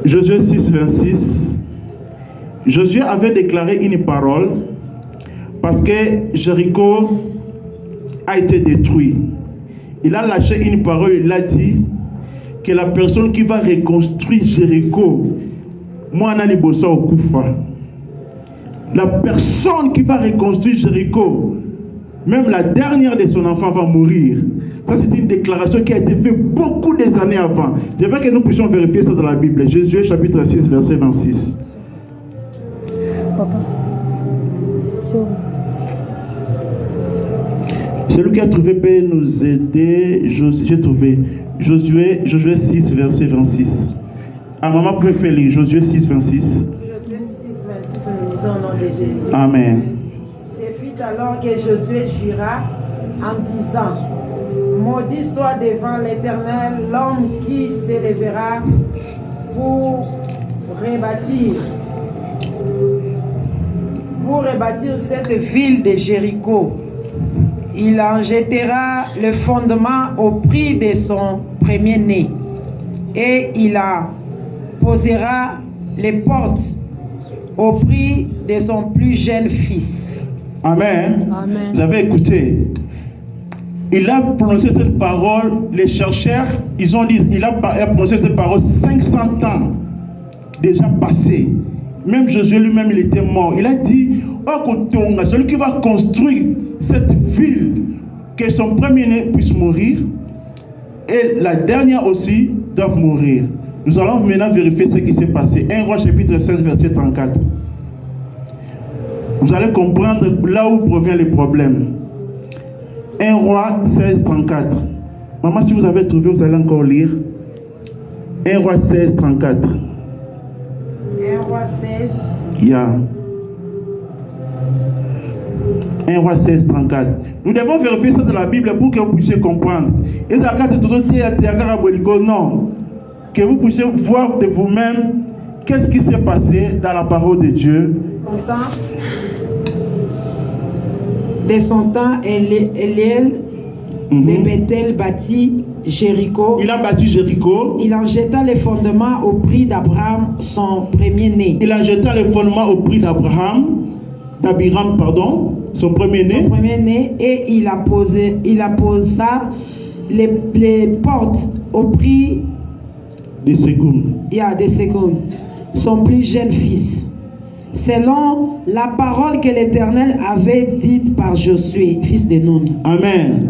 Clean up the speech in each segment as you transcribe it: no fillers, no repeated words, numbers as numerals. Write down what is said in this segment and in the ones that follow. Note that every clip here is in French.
Josué 6, 26. Josué avait déclaré une parole parce que Jéricho a été détruit. Il a lâché une parole, il a dit que la personne qui va reconstruire Jéricho, moi, Nani Bossa Okufa, la personne qui va reconstruire Jéricho, même la dernière de son enfant va mourir. Ça, c'est une déclaration qui a été faite beaucoup des années avant. Je veux que nous puissions vérifier ça dans la Bible. Josué chapitre 6, verset 26. Papa. Celui qui a trouvé peut nous aider. J'ai trouvé Josué 6, verset 26. Ah, maman peut faire lire Josué 6, 26. Josué 6, 26, nous lisons au nom de Jésus. Amen. C'est fit alors que Josué jura en disant: maudit soit devant l'Éternel l'homme qui s'élèvera pour rebâtir cette ville de Jéricho. Il en jettera le fondement au prix de son premier-né, et il en posera les portes au prix de son plus jeune fils. Amen. Amen. Vous avez écouté. Il a prononcé cette parole, les chercheurs, ils ont dit, il a prononcé cette parole 500 ans déjà passé. Même Josué lui-même, il était mort. Il a dit, oh, celui qui va construire cette ville, que son premier-né puisse mourir, et la dernière aussi doit mourir. Nous allons maintenant vérifier ce qui s'est passé. 1 Roi chapitre 16, verset 34. Vous allez comprendre là où provient le problème. 1 Roi 16, 34. Maman, si vous avez trouvé, vous allez encore lire. 1 Roi 16, 34. 1 Roi 16. Yeah. 1 Roi 16, 34. Nous devons vérifier ça dans la Bible pour que vous puissiez comprendre. Et dans non. Que vous puissiez voir de vous-même qu'est-ce qui s'est passé dans la parole de Dieu. De son temps, Eliel de Bethel bâtit Jéricho. Il a bâti Jéricho. Il en jeta les fondements au prix d'Abraham, son premier-né. Il en jeta les fondements au prix d'Abiram, son premier-né. Son premier-né, et il apposa les portes au prix de Ségum. Son plus jeune fils, selon la parole que l'Éternel avait dite par Josué, fils de Nun. Amen.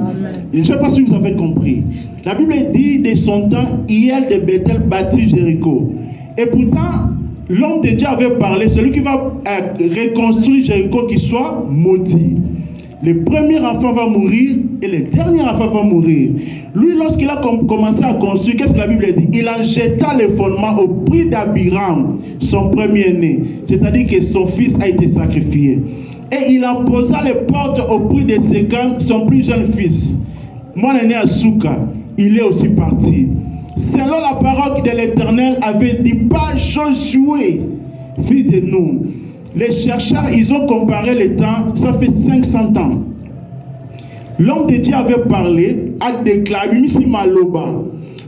Je ne sais pas si vous avez compris. La Bible dit de son temps, Hiel de Bethel bâtit Jéricho. Et pourtant, l'homme de Dieu avait parlé, celui qui va reconstruire Jéricho, qui soit maudit. Le premier enfant va mourir et le dernier enfant va mourir. Lui, lorsqu'il a commencé à construire, qu'est-ce que la Bible dit? Il en jeta les fondements au prix d'Abiram, son premier-né. C'est-à-dire que son fils a été sacrifié. Et il en posa les portes au prix de Ségam, son plus jeune fils. Moi, l'aîné à Souka, il est aussi parti. Selon la parole de l'Éternel avait dit, pas Josué, fils de Nun. Les chercheurs, ils ont comparé les temps, ça fait 500 ans. L'homme de Dieu avait parlé, a déclaré, ici Maloba.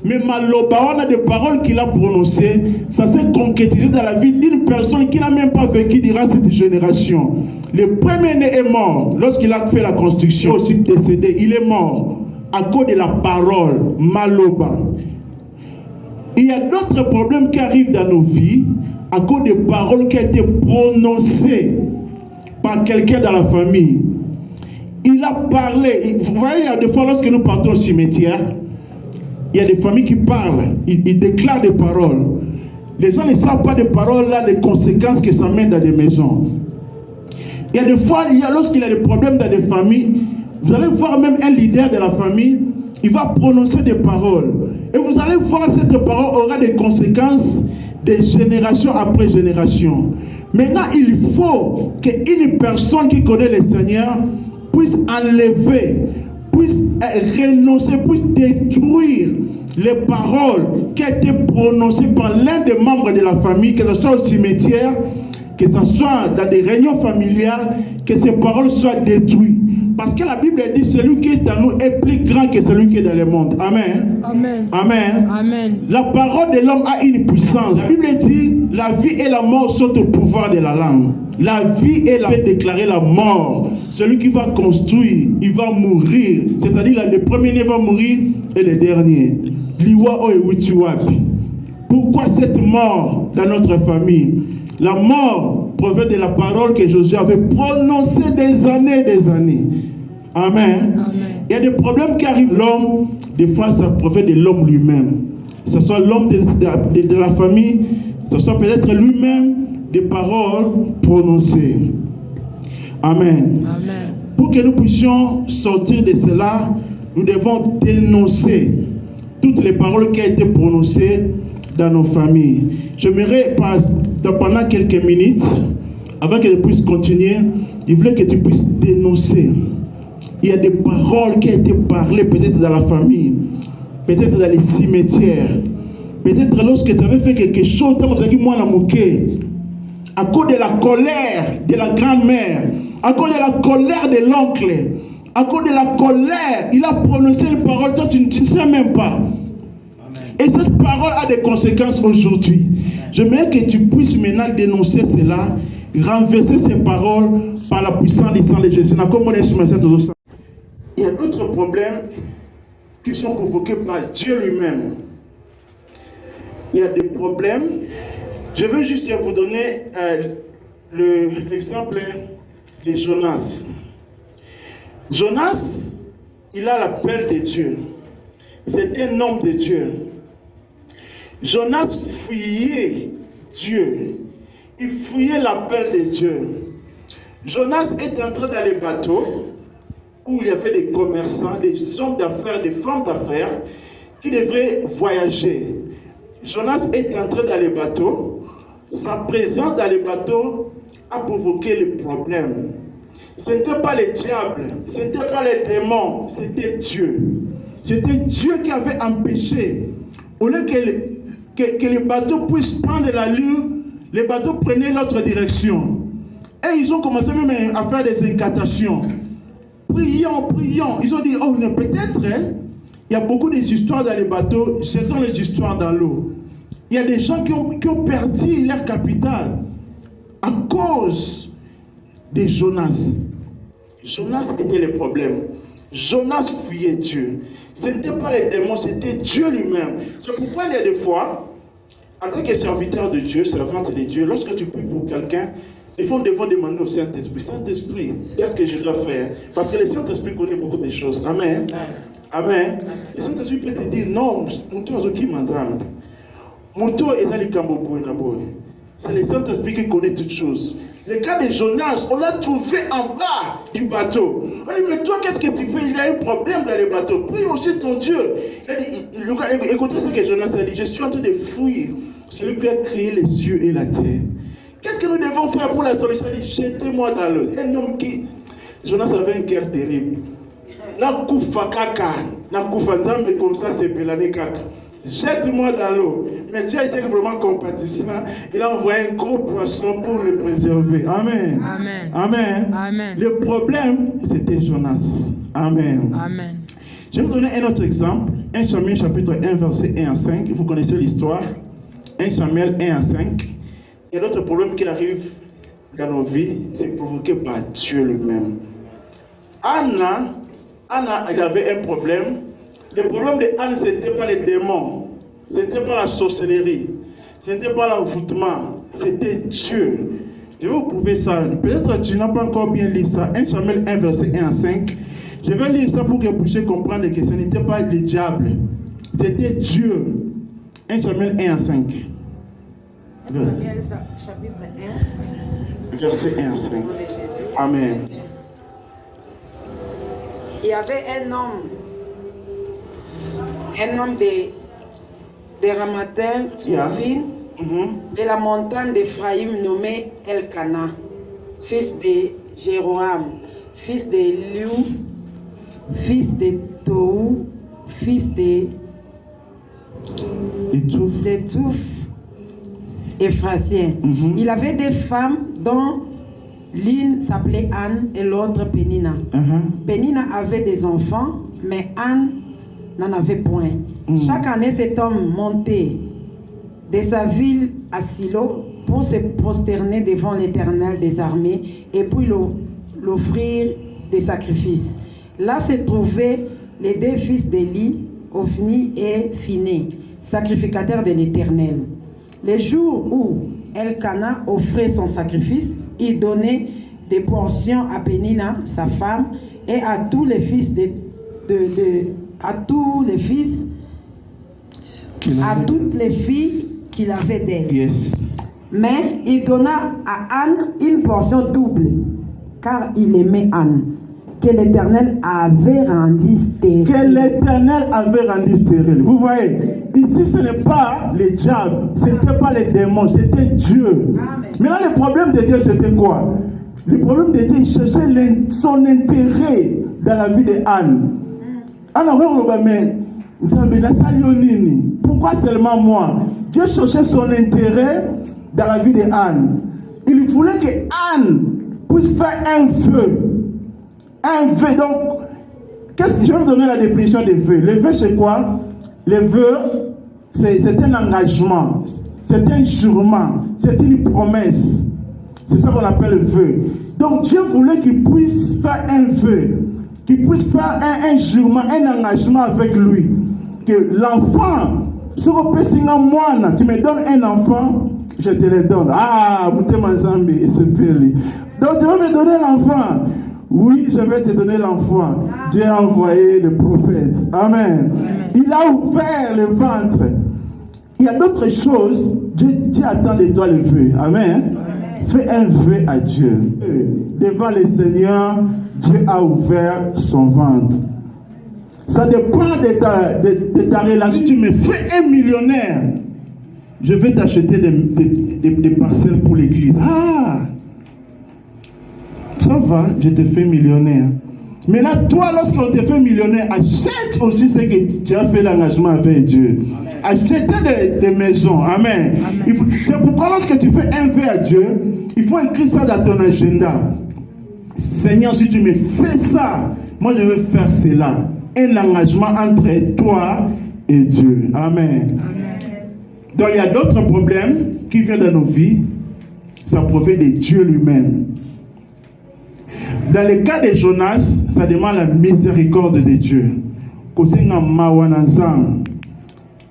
Mais Maloba, on a des paroles qu'il a prononcées, ça s'est concrétisé dans la vie d'une personne qui n'a même pas vécu durant cette génération. Le premier-né est mort lorsqu'il a fait la construction, aussi décédé, il est mort à cause de la parole Maloba. Il y a d'autres problèmes qui arrivent dans nos vies à cause des paroles qui ont été prononcées par quelqu'un dans la famille. Il a parlé. Vous voyez, il y a des fois lorsque nous partons au cimetière, il y a des familles qui parlent, ils déclarent des paroles. Les gens ne savent pas des paroles là, les conséquences que ça mène dans des maisons. Il y a des fois, lorsqu'il y a des problèmes dans des familles, vous allez voir même un leader de la famille, il va prononcer des paroles. Et vous allez voir cette parole aura des conséquences de génération après génération. Maintenant, il faut qu'une personne qui connaît le Seigneur puisse enlever, puisse renoncer, puisse détruire les paroles qui ont été prononcées par l'un des membres de la famille, que ce soit au cimetière, que ce soit dans des réunions familiales, que ces paroles soient détruites. Parce que la Bible dit celui qui est en nous est plus grand que celui qui est dans le monde. Amen. Amen. Amen. Amen. La parole de l'homme a une puissance. La Bible dit la vie et la mort sont au pouvoir de la langue. La vie est la fait déclarer la mort. Celui qui va construire, il va mourir. C'est-à-dire le premier-né va mourir et le dernier. Pourquoi cette mort dans notre famille? La mort provient de la parole que Josué avait prononcée des années. Amen. Amen. Il y a des problèmes qui arrivent à l'homme. Des fois, ça provient de l'homme lui-même. Que ce soit l'homme de la famille, que ce soit peut-être lui-même des paroles prononcées. Amen. Amen. Pour que nous puissions sortir de cela, nous devons dénoncer toutes les paroles qui ont été prononcées dans nos familles. J'aimerais, pendant quelques minutes, avant que je puisse continuer, je voulais que tu puisses dénoncer. Il y a des paroles qui ont été parlées peut-être dans la famille, peut-être dans les cimetières, peut-être lorsque tu avais fait quelque chose, tu as dit moi la moquée, à cause de la colère de la grand-mère, à cause de la colère de l'oncle, à cause de la colère, il a prononcé une parole, toi tu ne sais même pas. Et cette parole a des conséquences aujourd'hui. J'aimerais que tu puisses maintenant dénoncer cela, renverser ces paroles par la puissance du sang de Jésus. Il y a d'autres problèmes qui sont provoqués par Dieu lui-même. Il y a des problèmes. Je veux juste vous donner l'exemple de Jonas. Jonas, il a l'appel de Dieu. C'est un homme de Dieu. Jonas fuyait Dieu. Il fuyait l'appel de Dieu. Jonas est entré dans les bateaux où il y avait des commerçants, des hommes d'affaires, des femmes d'affaires qui devaient voyager. Jonas est entré dans les bateaux. Sa présence dans les bateaux a provoqué les problèmes. Ce n'était pas le diable, ce n'était pas les démons, c'était Dieu. C'était Dieu qui avait empêché. Au lieu que les bateaux puissent prendre l'allure, les bateaux prenaient l'autre direction. Et ils ont commencé même à faire des incantations. Prions. Ils ont dit, oh, peut-être, il y a beaucoup d'histoires dans les bateaux, ce sont les histoires dans l'eau. Il y a des gens qui ont perdu leur capital à cause de Jonas. Jonas était le problème. Jonas fuyait Dieu. Ce n'était pas les démons, c'était Dieu lui-même. C'est pourquoi il y a des fois, en tant que serviteur de Dieu, servante de Dieu, lorsque tu pries pour quelqu'un, il faut demander au Saint-Esprit, Saint-Esprit, qu'est-ce que je dois faire? Parce que le Saint-Esprit connaît beaucoup de choses. Amen. Amen. Le Saint-Esprit peut te dire, non, mon tour qui m'entend. Mon tour est dans les Camboboy. C'est le Saint-Esprit qui connaît toutes choses. Le cas de Jonas, on l'a trouvé en bas du bateau. On dit, mais toi, qu'est-ce que tu fais? Il y a un problème dans les bateaux. Prie aussi ton Dieu. Écoutez ce que Jonas a dit. Je suis en train de fuir celui qui a créé les cieux et la terre. Qu'est-ce que nous devons faire pour la solution? Il dit, jetez-moi dans l'eau. Un homme qui... Jonas avait un cœur terrible. Nakufa kaka. Nakufa nzambe comme ça, c'est pelané kaka. Jette-moi dans l'eau. Mais Dieu était vraiment compatissant. Il a envoyé un gros poisson pour le préserver. Amen. Amen. Amen. Amen. Le problème, c'était Jonas. Amen. Amen. Je vais vous donner un autre exemple. 1 Samuel chapitre 1, verset 1 à 5. Vous connaissez l'histoire. 1 Samuel 1 à 5. Il y a d'autres problèmes qui arrivent dans nos vies. C'est provoqué par Dieu lui-même. Anna, elle avait un problème. Le problème de Anne, ce n'était pas les démons, ce n'était pas la sorcellerie, ce n'était pas l'envoûtement, c'était Dieu. Je vais vous prouver ça. Peut-être que tu n'as pas encore bien lu ça. 1 Samuel 1, verset 1 à 5. Je vais lire ça pour que vous puissiez comprendre que ce n'était pas le diable, c'était Dieu. 1 Samuel 1 à 5. Samuel chapitre 1. Verset 1 à 5. Amen. Il y avait un homme de Ramatin, de la montagne d'Ephraïm nommé Elkana, fils de Jéroam, fils de Liu, fils de Tohu, fils de Touf, Ephratien. Il avait des femmes dont L'une s'appelait Anne et l'autre Pénina. Pénina avait des enfants, mais Anne n'en avait point. Chaque année, cet homme montait de sa ville à Silo pour se prosterner devant l'Éternel des armées et puis l'offrir des sacrifices. Là se trouvaient les deux fils d'Élie, Ophni et Phiné, sacrificateurs de l'Éternel. Les jours où Elkana offrait son sacrifice, il donnait des portions à Pénina, sa femme, et à tous les fils à toutes les filles qu'il avait d'elle. Yes. Mais il donna à Anne une portion double, car il aimait Anne, que l'Éternel avait rendue stérile. Que l'Éternel avait rendue stérile. Vous voyez, ici ce n'est pas les diables, ce n'était pas les démons, c'était Dieu. Amen. Maintenant, le problème de Dieu, c'était quoi? Le problème de Dieu, il cherchait son intérêt dans la vie de Anne. Pourquoi seulement moi? Dieu cherchait son intérêt dans la vie de Anne. Il voulait que Anne puisse faire un vœu. Un vœu. Donc, je vais vous donner la définition des vœux. Le vœu, c'est quoi? Le vœu, c'est un engagement, c'est un jurement, c'est une promesse. C'est ça qu'on appelle le vœu. Donc, Dieu voulait qu'il puisse faire un vœu, qu'il puisse faire un jurement, un engagement avec lui. Que l'enfant, si tu me donnes un enfant, je te le donne. Ah, donc tu vas me donner l'enfant. Oui, je vais te donner l'enfant. Dieu a envoyé le prophète. Amen. Il a ouvert le ventre. Il y a d'autres choses. Dieu attend de toi le vœu. Amen. Fais un vœu à Dieu. Devant le Seigneur, Dieu a ouvert son ventre. Ça dépend de ta relation. Si tu me fais un millionnaire, je vais t'acheter des parcelles pour l'église. Ah, ça va, je te fais millionnaire. Mais là, toi, lorsqu'on te fait millionnaire, achète aussi ce que tu as fait l'engagement avec Dieu. Achète des maisons. Amen. C'est pourquoi lorsque tu fais un vœu à Dieu, il faut écrire ça dans ton agenda. Seigneur, si tu me fais ça, moi je vais faire cela. Un engagement entre toi et Dieu. Amen. Donc il y a d'autres problèmes qui viennent dans nos vies. Ça provient de Dieu lui-même. Dans le cas de Jonas, ça demande la miséricorde de Dieu.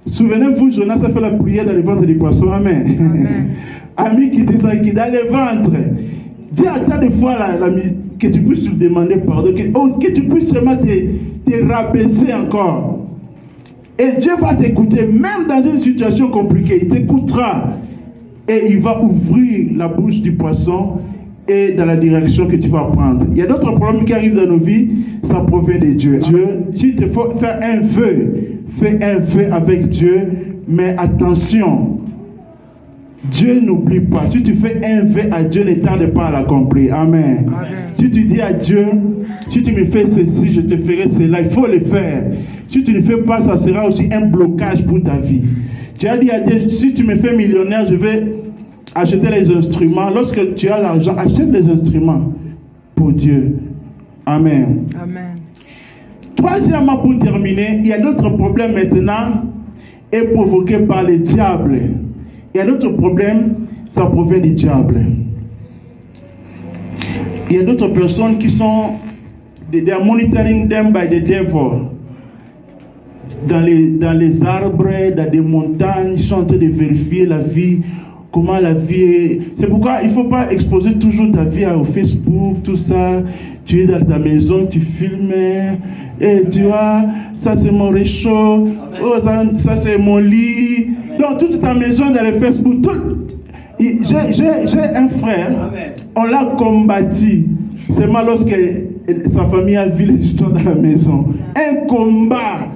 Souvenez-vous, Jonas a fait la prière dans le ventre du poisson. Amen. Ami qui dit ça, qui dans le ventre. Dieu attend des fois que tu puisses lui demander pardon, que tu puisses seulement te rabaisser encore. Et Dieu va t'écouter, même dans une situation compliquée, il t'écoutera. Et il va ouvrir la bouche du poisson et dans la direction que tu vas prendre. Il y a d'autres problèmes qui arrivent dans nos vies, ça provient de Dieu. Dieu, s'il te faut faire un vœu, fais un vœu avec Dieu, mais attention, Dieu n'oublie pas. Si tu fais un vœu à Dieu, ne tarde pas à l'accomplir. Amen. Si tu dis à Dieu, si tu me fais ceci, je te ferai cela, il faut le faire. Si tu ne fais pas, ça sera aussi un blocage pour ta vie. Tu as dit à Dieu, si tu me fais millionnaire, je vais acheter les instruments. Lorsque tu as l'argent, achète les instruments pour Dieu. Amen. Troisièmement, pour terminer, il y a d'autres problèmes maintenant et provoqués par les diables. Il y a d'autres problèmes, ça provient du diable. Il y a d'autres personnes qui sont, they are monitoring them by the devil. Dans les arbres, dans des montagnes, ils sont en train de vérifier la vie, comment la vie est. C'est pourquoi il ne faut pas exposer toujours ta vie au Facebook, tout ça. Tu es dans ta maison, tu filmes, et tu vois, ça c'est mon réchaud, oh, ça c'est mon lit. Donc toute ta maison dans le Facebook, j'ai un frère, on l'a combattu. C'est mal lorsque sa famille a vu les histoires dans la maison. Un combat,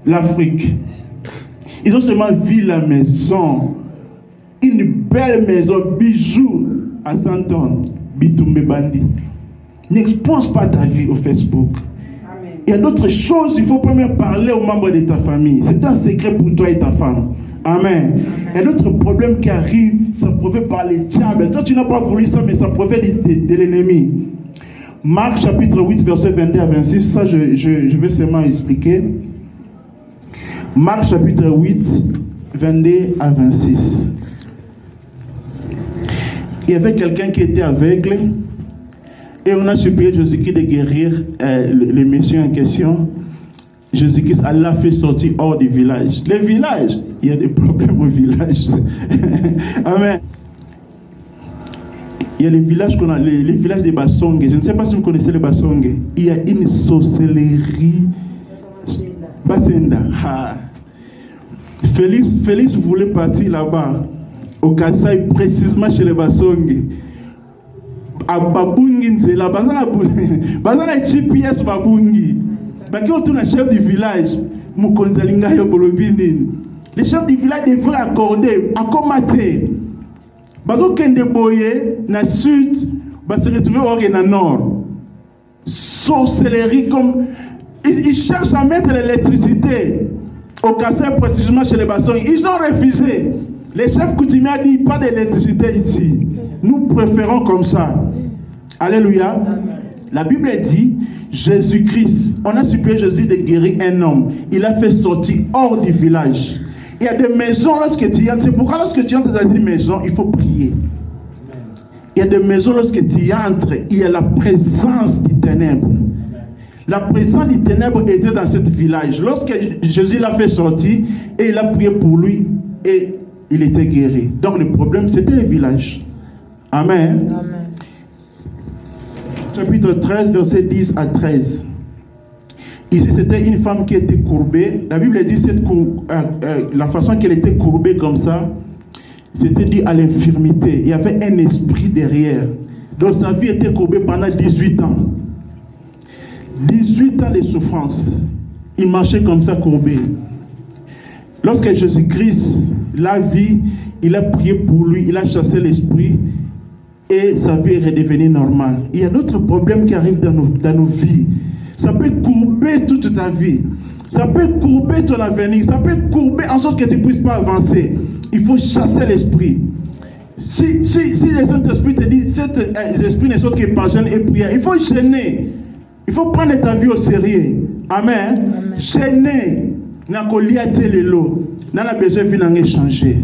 l'Afrique. Ils ont seulement vu la maison, une belle maison, bijoux à 100 tonnes, Bitumbe Bandi. N'expose pas ta vie au Facebook. Il y a d'autres choses, il faut pas même parler aux membres de ta famille. C'est un secret pour toi et ta femme. Amen. Et l'autre problème qui arrive, ça provient par les diables. Toi, tu n'as pas voulu ça, mais ça provient de l'ennemi. Marc chapitre 8, verset 22 à 26. Ça, je vais seulement expliquer. Marc chapitre 8, 22 à 26. Il y avait quelqu'un qui était aveugle et on a supplié Jésus-Christ de guérir le monsieur en question. Jésus-Christ l'a fait sortir hors du village. Les villages, il y a des problèmes au village. Amen. Il y a les villages qu'on a, les villages des Basongue. Je ne sais pas si vous connaissez les Basongue. Il y a une sorcellerie. Basenda. Félix voulait partir là-bas, au Kassai, précisément chez les Basongue. À Babungi, c'est là. Bazana GPS Babungi. Parce que le chef du village, le chef du village devrait accorder, accommater. Parce que quand dans le sud, se retrouver au nord. Sorcellerie comme. Ils cherchent à mettre l'électricité au Kassai, précisément chez les Bassons. Ils ont refusé. Les chefs coutumiers ont dit pas d'électricité ici. Nous préférons comme ça. Alléluia. La Bible dit Jésus-Christ, on a supplié Jésus de guérir un homme. Il a fait sortir hors du village. Il y a des maisons lorsque tu entres. C'est pourquoi lorsque tu entres dans une maison, il faut prier. Il y a des maisons lorsque tu entres, il y a la présence du ténèbre. La présence du ténèbre était dans ce village. Lorsque Jésus l'a fait sortir, et il a prié pour lui, et il était guéri. Donc le problème, c'était le village. Amen. Amen. Chapitre 13, verset 10 à 13. Ici, c'était une femme qui était courbée. La Bible dit la façon qu'elle était courbée comme ça, c'était dû à l'infirmité. Il y avait un esprit derrière. Donc sa vie était courbée pendant 18 ans. 18 ans de souffrance. Il marchait comme ça courbé. Lorsque Jésus-Christ l'a vu, il a prié pour lui, il a chassé l'esprit et sa vie est redevenue normale. Il y a d'autres problèmes qui arrivent dans nos vies. Ça peut courber toute ta vie. Ça peut courber ton avenir. Ça peut courber en sorte que tu ne puisses pas avancer. Il faut chasser l'esprit. Si le Saint-Esprit te dit cet esprit ne sort que par jeûne et prière, il faut gêner. Il faut prendre ta vie au sérieux. Amen. Gêner. N'a besoin de changer.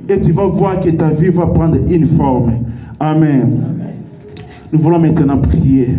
Et tu vas voir que ta vie va prendre une forme. Amen. Nous voulons maintenant prier.